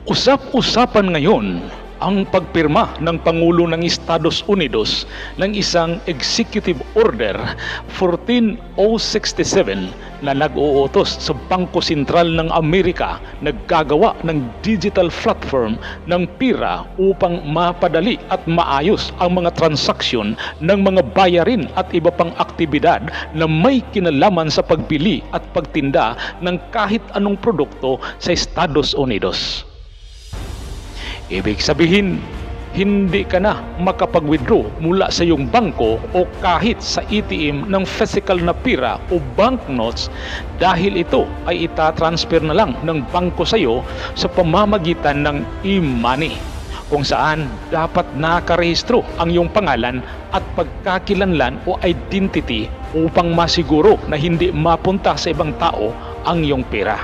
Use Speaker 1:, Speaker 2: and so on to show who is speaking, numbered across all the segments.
Speaker 1: Usap-usapan ngayon ang pagpirma ng Pangulo ng Estados Unidos ng isang Executive Order 14067 na nag-uutos sa Bangko Sentral ng Amerika na gagawa ng digital platform ng pira upang mapadali at maayos ang mga transaksyon ng mga bayarin at iba pang aktibidad na may kinalaman sa pagbili at pagtinda ng kahit anong produkto sa Estados Unidos. Ibig sabihin, hindi ka na makapag-withdraw mula sa iyong bangko o kahit sa ATM ng physical na pira o banknotes dahil ito ay itatransfer na lang ng bangko sa iyo sa pamamagitan ng e-money, kung saan dapat nakarehistro ang iyong pangalan at pagkakilanlan o identity upang masiguro na hindi mapunta sa ibang tao ang iyong pera.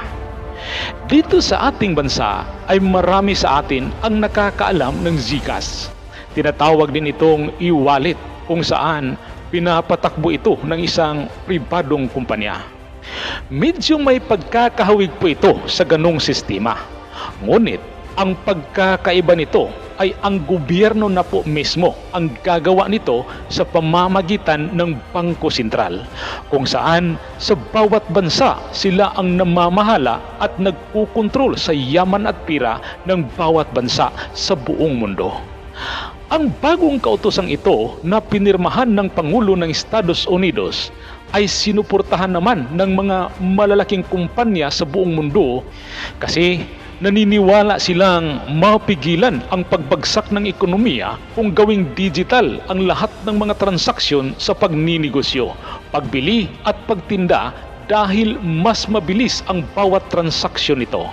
Speaker 1: Dito sa ating bansa ay marami sa atin ang nakakaalam ng GCash. Tinatawag din itong e-wallet kung saan pinapatakbo ito ng isang pribadong kumpanya. Medyo may pagkakahawig po ito sa ganong sistema. Ngunit ang pagkakaiba nito ay ang gobyerno na po mismo ang gagawa nito sa pamamagitan ng Bangko Sentral, kung saan sa bawat bansa sila ang namamahala at nagkukontrol sa yaman at pira ng bawat bansa sa buong mundo. Ang bagong kautosang ito na pinirmahan ng Pangulo ng Estados Unidos ay sinuportahan naman ng mga malalaking kumpanya sa buong mundo kasi naniniwala silang mapigilan ang pagbagsak ng ekonomiya kung gawing digital ang lahat ng mga transaksyon sa pagninegosyo, pagbili at pagtinda dahil mas mabilis ang bawat transaksyon nito.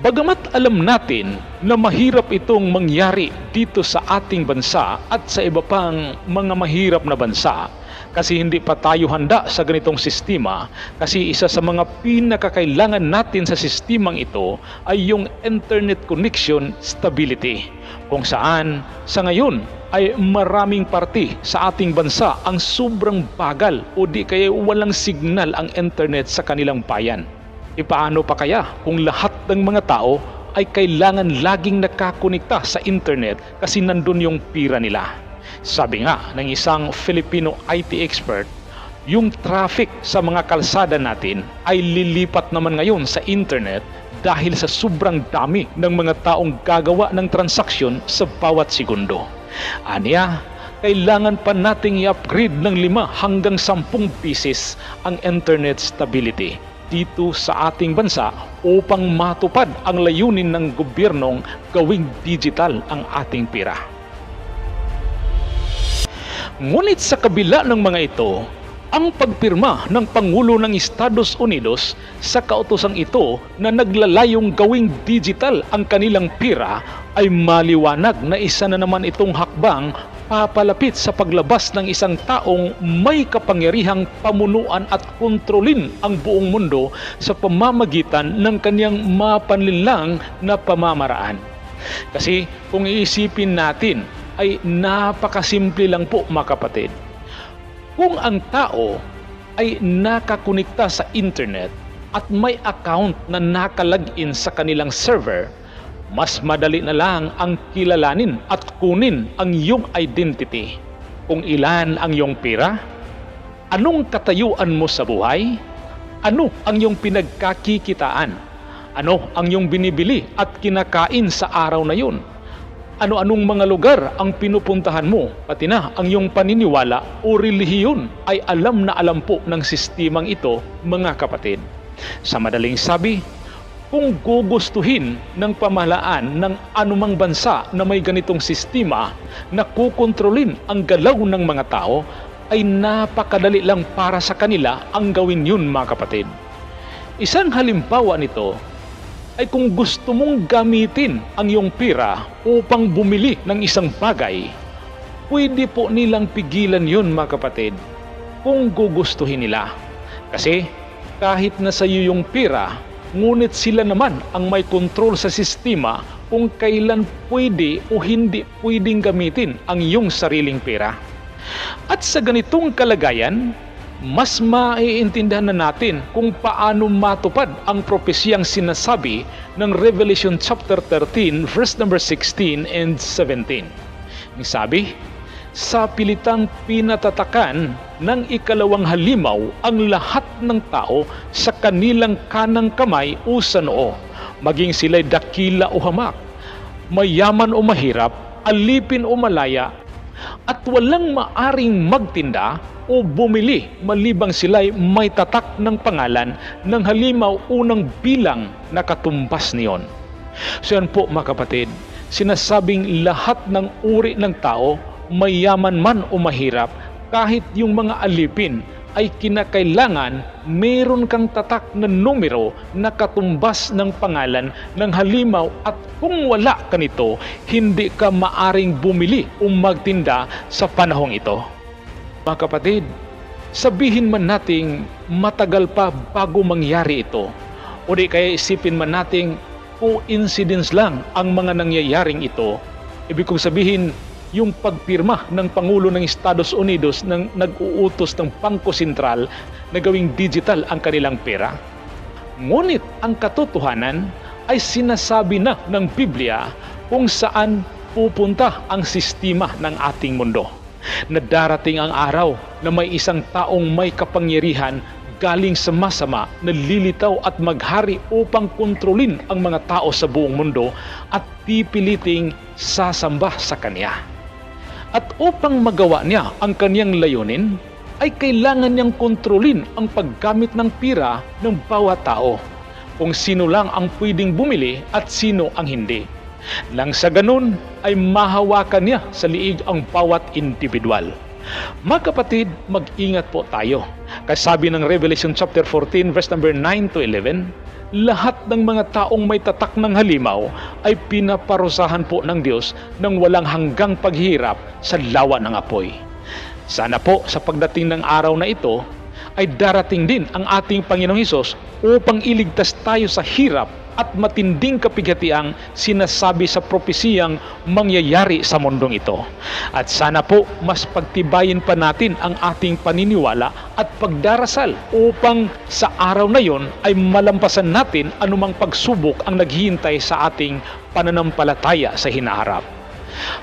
Speaker 1: Bagamat alam natin na mahirap itong mangyari dito sa ating bansa at sa iba pang mga mahirap na bansa, kasi hindi pa tayo handa sa ganitong sistema, kasi isa sa mga pinakakailangan natin sa sistemang ito ay yung internet connection stability, kung saan sa ngayon ay maraming parte sa ating bansa ang sobrang bagal o di kaya walang signal ang internet sa kanilang bayan. Paano pa kaya kung lahat ng mga tao ay kailangan laging nakakonekta sa internet kasi nandun yung pira nila? Sabi nga ng isang Filipino IT expert, yung traffic sa mga kalsada natin ay lilipat naman ngayon sa internet dahil sa sobrang dami ng mga taong gagawa ng transaksyon sa bawat segundo. Aniya, kailangan pa nating i-upgrade ng 5 hanggang 10 pieces ang internet stability dito sa ating bansa upang matupad ang layunin ng gobyernong gawing digital ang ating pera. Ngunit sa kabila ng mga ito, ang pagpirma ng Pangulo ng Estados Unidos sa kautosang ito na naglalayong gawing digital ang kanilang pera ay maliwanag na isa na naman itong hakbang papalapit sa paglabas ng isang taong may kapangyarihang pamunuan at kontrolin ang buong mundo sa pamamagitan ng kanyang mapanlinlang na pamamaraan. Kasi kung iisipin natin, ay napakasimple lang po mga kapatid. Kung ang tao ay nakakonekta sa internet at may account na nakalagin sa kanilang server, mas madali na lang ang kilalanin at kunin ang iyong identity. Kung ilan ang iyong pera, anong katayuan mo sa buhay, ano ang iyong pinagkakikitaan, ano ang iyong binibili at kinakain sa araw na yun, ano-anong mga lugar ang pinupuntahan mo, pati na ang iyong paniniwala o relihiyon ay alam na alam po ng sistemang ito, mga kapatid. Sa madaling sabi, kung gugustuhin ng pamahalaan ng anumang bansa na may ganitong sistema na kukontrolin ang galaw ng mga tao, ay napakadali lang para sa kanila ang gawin yun, mga kapatid. Isang halimbawa nito ay kung gusto mong gamitin ang iyong pera upang bumili ng isang bagay, pwede po nilang pigilan yun, mga kapatid, kung gugustuhin nila. Kasi kahit na sa iyo yung pera, ngunit sila naman ang may kontrol sa sistema kung kailan pwede o hindi pwedeng gamitin ang iyong sariling pera. At sa ganitong kalagayan, mas maiintindihan na natin kung paano matupad ang propesiyang sinasabi ng Revelation chapter 13 verse number 16 and 17. Ang sabi, sa pilitang pinatatakan ng ikalawang halimaw ang lahat ng tao sa kanilang kanang kamay o sa noo, maging sila'y dakila o hamak, mayaman o mahirap, alipin o malaya, at walang maaring magtinda o bumili malibang sila'y may tatak ng pangalan ng halimaw unang bilang na katumbas niyon. So yan po mga kapatid, sinasabing lahat ng uri ng tao, mayaman man o mahirap, kahit yung mga alipin, ay kinakailangan meron kang tatak na numero na katumbas ng pangalan ng halimaw, at kung wala ka nito, hindi ka maaring bumili o magtinda sa panahong ito. Mga kapatid, sabihin man nating matagal pa bago mangyari ito, o di kaya isipin man nating coincidence lang ang mga nangyayaring ito, ibig kong sabihin, yung pagpirma ng Pangulo ng Estados Unidos nang nag-uutos ng Bangko Sentral na gawing digital ang kanilang pera. Ngunit ang katotohanan ay sinasabi na ng Biblia kung saan pupunta ang sistema ng ating mundo. Na darating ang araw na may isang taong may kapangyarihan galing sa masama na lilitaw at maghari upang kontrolin ang mga tao sa buong mundo at pipiliting sasamba sa Kanya. At upang magawa niya ang kaniyang layunin, ay kailangan niyang kontrolin ang paggamit ng pira ng bawat tao, kung sino lang ang pwedeng bumili at sino ang hindi. Nang sa ganun ay mahawakan niya sa liig ang bawat individual. Mga kapatid, mag-ingat po tayo. Kasi sabi ng Revelation chapter 14 verse number 9 to 11, lahat ng mga taong may tatak ng halimaw ay pinaparusahan po ng Diyos ng walang hanggang paghihirap sa lawa ng apoy. Sana po sa pagdating ng araw na ito ay darating din ang ating Panginoong Hesus upang iligtas tayo sa hirap at matinding kapighatiang sinasabi sa propesiyang mangyayari sa mundong ito. At sana po mas pagtibayin pa natin ang ating paniniwala at pagdarasal upang sa araw na yon ay malampasan natin anumang pagsubok ang naghihintay sa ating pananampalataya sa hinaharap.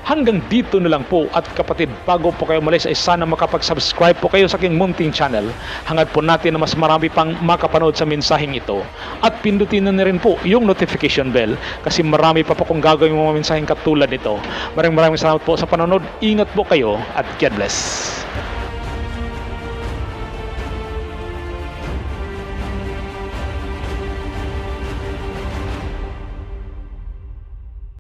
Speaker 1: Hanggang dito na lang po, at kapatid, bago po kayo malis ay sana makapag-subscribe po kayo sa aking munting channel. Hangad po natin na mas marami pang makapanood sa mensaheng ito, at pindutin na rin po yung notification bell kasi marami pa po kung gagawin mga mensaheng katulad nito. Maraming salamat po sa panonood. Ingat po kayo at God bless.